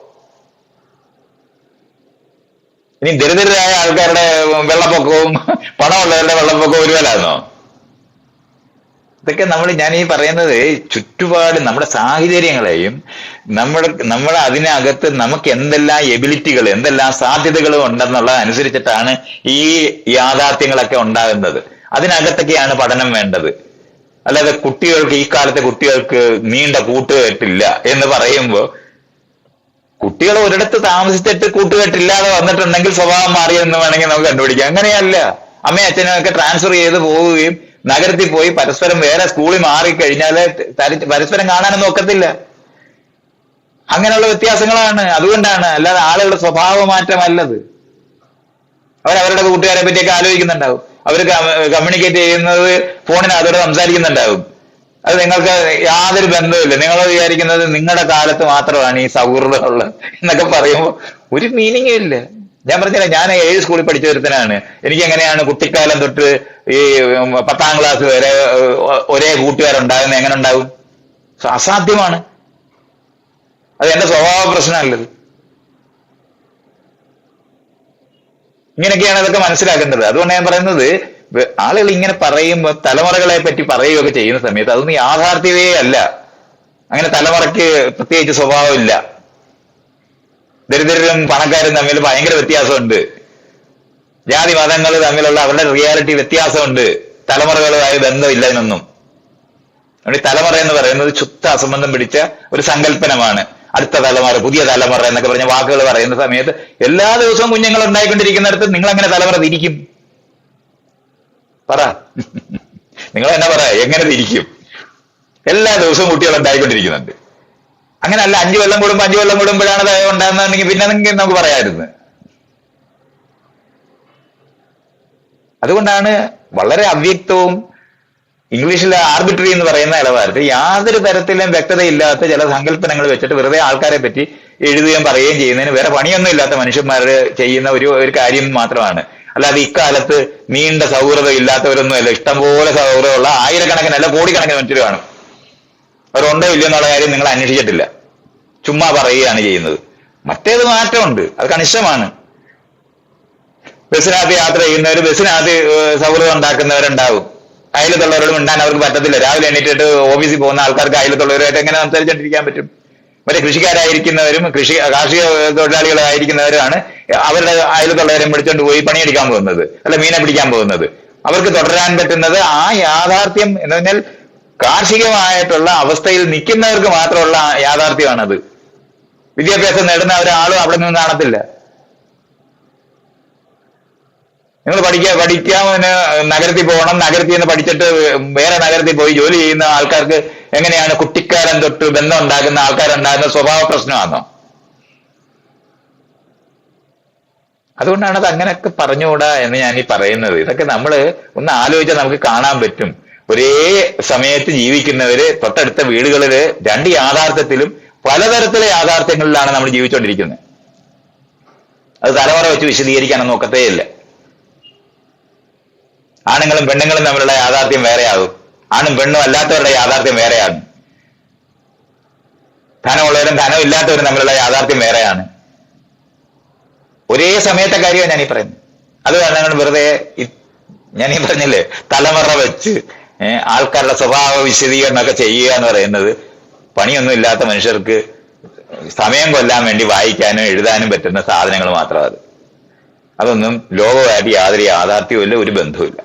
ഇനി ദരിദ്രരായ ആൾക്കാരുടെ വെള്ളപ്പൊക്കവും പണമുള്ളവരുടെ വെള്ളപ്പൊക്കവും ഒരുപോലാണോ? ഇതൊക്കെ ഞാൻ ഈ പറയുന്നത് ചുറ്റുപാട് നമ്മുടെ സാഹചര്യങ്ങളെയും നമ്മൾ അതിനകത്ത് നമുക്ക് എന്തെല്ലാം എബിലിറ്റികൾ, എന്തെല്ലാം സാധ്യതകളും ഉണ്ടെന്നുള്ളത് അനുസരിച്ചിട്ടാണ് ഈ യാഥാർത്ഥ്യങ്ങളൊക്കെ ഉണ്ടാകുന്നത്. അതിനകത്തൊക്കെയാണ് പഠനം വേണ്ടത്. അല്ലാതെ കുട്ടികൾക്ക്, ഈ കാലത്തെ കുട്ടികൾക്ക് നീണ്ട കൂട്ടുകെട്ടില്ല എന്ന് പറയുമ്പോൾ, കുട്ടികൾ ഒരിടത്ത് താമസിച്ചിട്ട് കൂട്ടുകെട്ടില്ലാതെ വന്നിട്ടുണ്ടെങ്കിൽ സ്വഭാവം മാറിയെന്ന് വേണമെങ്കിൽ നമുക്ക് കണ്ടുപിടിക്കാം. അങ്ങനെയല്ല. അമ്മയും അച്ഛനും ഒക്കെ ട്രാൻസ്ഫർ ചെയ്ത് പോവുകയും നഗരത്തിൽ പോയി പരസ്പരം വേറെ സ്കൂളിൽ മാറിക്കഴിഞ്ഞാൽ പരസ്പരം കാണാനൊന്നും ഒക്കത്തില്ല. അങ്ങനെയുള്ള വ്യത്യാസങ്ങളാണ്. അതുകൊണ്ടാണ്, അല്ലാതെ ആളുകളുടെ സ്വഭാവ മാറ്റമല്ലത്. അവരവരുടെ കൂട്ടുകാരെ പറ്റിയൊക്കെ ആലോചിക്കുന്നുണ്ടാവും. അവർ കമ്മ്യൂണിക്കേറ്റ് ചെയ്യുന്നത് ഫോണിനകത്തോടെ സംസാരിക്കുന്നുണ്ടാവും. അത് നിങ്ങൾക്ക് യാതൊരു ബന്ധവുമില്ല. നിങ്ങൾ വിചാരിക്കുന്നത് നിങ്ങളുടെ കാലത്ത് മാത്രമാണ് ഈ സൗഹൃദമുള്ളത് എന്നൊക്കെ പറയുമ്പോൾ ഒരു മീനിങ്ങും ഇല്ല. ഞാൻ പറഞ്ഞില്ല, ഞാൻ 7 സ്കൂളിൽ പഠിച്ച ഒരുത്തനാണ്. എനിക്ക് എങ്ങനെയാണ് കുട്ടിക്കാലം തൊട്ട് ഈ 10ാം ക്ലാസ് വരെ ഒരേ കൂട്ടുകാരുണ്ടാകുന്നത്? എങ്ങനെ ഉണ്ടാകും? അസാധ്യമാണ്. അത് എന്റെ സ്വഭാവ പ്രശ്നമല്ലത്. ഇങ്ങനെയൊക്കെയാണ് അതൊക്കെ മനസ്സിലാക്കേണ്ടത്. അതുകൊണ്ട് ഞാൻ പറയുന്നത്, ആളുകൾ ഇങ്ങനെ പറയുമ്പോൾ തലമുറകളെ പറ്റി പറയുകയൊക്കെ ചെയ്യുന്ന സമയത്ത് അതൊന്നും യാഥാർത്ഥ്യമേ അല്ല. അങ്ങനെ തലമുറയ്ക്ക് പ്രത്യേകിച്ച് സ്വഭാവമില്ല. ദരിദ്രരും പണക്കാരും തമ്മിൽ ഭയങ്കര വ്യത്യാസമുണ്ട്. ജാതി മതങ്ങൾ തമ്മിലുള്ള അവരുടെ റിയാലിറ്റി വ്യത്യാസമുണ്ട്. തലമുറകളുമായി ബന്ധമില്ല ഇതിനൊന്നും. അതുകൊണ്ട് ഈ തലമുറ എന്ന് പറയുന്നത് ശുദ്ധ അസംബന്ധം പിടിച്ച ഒരു സങ്കല്പനമാണ്. അടുത്ത തലമുറ, പുതിയ തലമുറ എന്നൊക്കെ പറഞ്ഞ വാക്കുകൾ പറയുന്ന സമയത്ത് എല്ലാ ദിവസവും കുഞ്ഞുങ്ങൾ ഉണ്ടായിക്കൊണ്ടിരിക്കുന്നിടത്ത് നിങ്ങൾ എങ്ങനെ തലമുറ തിരിക്കും? പറ, നിങ്ങൾ എന്നാ പറ, എങ്ങനെ തിരിക്കും? എല്ലാ ദിവസവും കുട്ടികൾ ഉണ്ടായിക്കൊണ്ടിരിക്കുന്നുണ്ട്. അങ്ങനല്ല, 5 കൊല്ലം കൂടുമ്പോൾ 5 കൊല്ലം കൂടുമ്പോഴാണ് ഉണ്ടാകുന്നതെങ്കിൽ പിന്നെ നമുക്ക് പറയാമായിരുന്നു. അതുകൊണ്ടാണ് വളരെ അവ്യക്തവും ഇംഗ്ലീഷിൽ ആർബിട്രറി എന്ന് പറയുന്ന നിലവാരത്തിൽ യാതൊരു തരത്തിലും വ്യക്തതയില്ലാത്ത ചില സങ്കല്പനങ്ങൾ വെച്ചിട്ട് വെറുതെ ആൾക്കാരെ പറ്റി എഴുതുകയും പറയുകയും ചെയ്യുന്നതിന് വേറെ പണിയൊന്നും ഇല്ലാത്ത മനുഷ്യന്മാർ ചെയ്യുന്ന ഒരു കാര്യം മാത്രമാണ്. അല്ലാതെ ഇക്കാലത്ത് നീണ്ട സൗഹൃദം ഇല്ലാത്തവരൊന്നുമല്ല. ഇഷ്ടംപോലെ സൗഹൃദമുള്ള ആയിരക്കണക്കിന് അല്ല കോടിക്കണക്കിന് മനുഷ്യർ കാണും. അവരുണ്ടോ ഇല്ലയോ എന്നുള്ള കാര്യം നിങ്ങൾ അന്വേഷിച്ചിട്ടില്ല, ചുമ്മാ പറയുകയാണ് ചെയ്യുന്നത്. മറ്റേത് മാറ്റമുണ്ട്, അത് കണിശമാണ്. ബസ്സിനകത്ത് യാത്ര ചെയ്യുന്നവർ, ബസ്സിനകത്ത് സൗഹൃദം ഉണ്ടാക്കുന്നവരുണ്ടാവും. അയലത്തുള്ളവരോട് മിണ്ടാൻ അവർക്ക് പറ്റത്തില്ല. രാവിലെ എണീറ്റിട്ട് ഓഫീസിൽ പോകുന്ന ആൾക്കാർക്ക് അയലത്തുള്ളവരുമായിട്ട് എങ്ങനെ സംസാരിച്ചോണ്ടിരിക്കാൻ പറ്റും? മറ്റേ കൃഷിക്കാരായിരിക്കുന്നവരും കാർഷിക തൊഴിലാളികളായിരിക്കുന്നവരാണ് അവരുടെ അയലത്തുള്ളവരെ പിടിച്ചോണ്ട് പോയി പണിയെടുക്കാൻ പോകുന്നത്, അല്ല മീനെ പിടിക്കാൻ പോകുന്നത്. അവർക്ക് തുടരാൻ പറ്റുന്നത് ആ യാഥാർത്ഥ്യം എന്ന് പറഞ്ഞാൽ കാർഷികമായിട്ടുള്ള അവസ്ഥയിൽ നിൽക്കുന്നവർക്ക് മാത്രമുള്ള യാഥാർത്ഥ്യമാണത്. വിദ്യാഭ്യാസം നേടുന്ന ഒരാളും അവിടെ നിന്ന് കാണത്തില്ല. നിങ്ങൾ പഠിക്കാൻ നഗരത്തിൽ പോകണം, നഗരത്തിൽ നിന്ന് പഠിച്ചിട്ട് വേറെ നഗരത്തിൽ പോയി ജോലി ചെയ്യുന്ന ആൾക്കാർക്ക് എങ്ങനെയാണ് കുട്ടിക്കാലം തൊട്ട് ബന്ധം ഉണ്ടാകുന്ന ആൾക്കാരുണ്ടാകുന്ന സ്വഭാവ പ്രശ്നമാണോ? അതുകൊണ്ടാണ് അത് അങ്ങനെയൊക്കെ പറഞ്ഞുകൂടാ എന്ന് ഞാൻ ഈ പറയുന്നത്. ഇതൊക്കെ നമ്മൾ ഒന്ന് ആലോചിച്ചാൽ നമുക്ക് കാണാൻ പറ്റും. ഒരേ സമയത്ത് ജീവിക്കുന്നവര് തൊട്ടടുത്ത വീടുകളില് 2 യാഥാർത്ഥ്യത്തിലും പലതരത്തിലെ യാഥാർത്ഥ്യങ്ങളിലാണ് നമ്മൾ ജീവിച്ചുകൊണ്ടിരിക്കുന്നത്. അത് തലമുറ വെച്ച് വിശദീകരിക്കാനൊന്നും ഒക്കത്തേ ഇല്ല. ആണുങ്ങളും പെണ്ണുങ്ങളും തമ്മിലുള്ള യാഥാർത്ഥ്യം വേറെയാകും, ആണും പെണ്ണും അല്ലാത്തവരുടെ യാഥാർത്ഥ്യം വേറെയാണ്, ധനമുള്ളവരും ധനമില്ലാത്തവരും തമ്മിലുള്ള യാഥാർത്ഥ്യം വേറെയാണ്. ഒരേ സമയത്തെ കാര്യമാണ് ഞാനീ പറയുന്നത്. അത് കാരണം വെറുതെ ഞാനീ പറഞ്ഞില്ലേ, തലമുറ വെച്ച് ആൾക്കാരുടെ സ്വഭാവ വിശദീകരണമൊക്കെ ചെയ്യുക എന്ന് പറയുന്നത് പണിയൊന്നും ഇല്ലാത്ത മനുഷ്യർക്ക് സമയം കൊല്ലാൻ വേണ്ടി വായിക്കാനും എഴുതാനും പറ്റുന്ന സാധനങ്ങൾ മാത്രമാണ്. അതൊന്നും ലോകമായിട്ട് യാതൊരു യാഥാർത്ഥ്യവും ഇല്ല, ഒരു ബന്ധവുമില്ല.